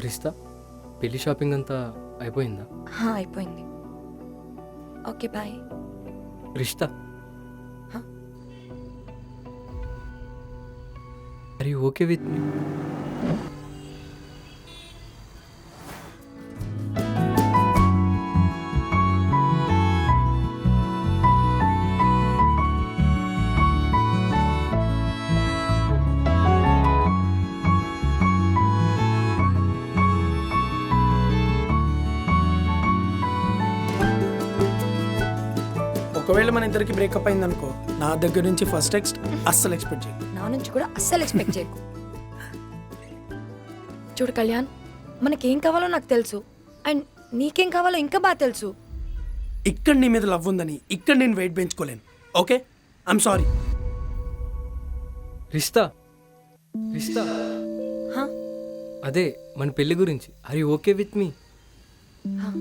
రిస్తా పెళ్లి షాపింగ్ అంతా అయిపోయిందా? అయిపోయింది. Okay bye. Rishta Huh? Are you okay with me? ఒకవేళ మన ఇద్దరికి బ్రేకప్ అయిందనుకో, నా దగ్గర నుంచి ఫస్ట్ టెక్స్ట్ అస్సలు ఎక్స్పెక్ట్ చేయి. నా నుంచి కూడా అస్సలు ఎక్స్పెక్ట్ చేయకు. చూడు కళ్యాణ్, మనకేం కావాలో నాకు తెలుసు, అండ్ నీకేం కావాలో ఇంకా బాగా తెలుసు. ఇక్కడ నీ మీద లవ్ ఉందని ఇక్కడ నేను వెయిట్ పెంచుకోలేను. Okay, I'm sorry. Rishta Rishta హా? అదే మన పెళ్లి గురించి. Are you okay with me? హా.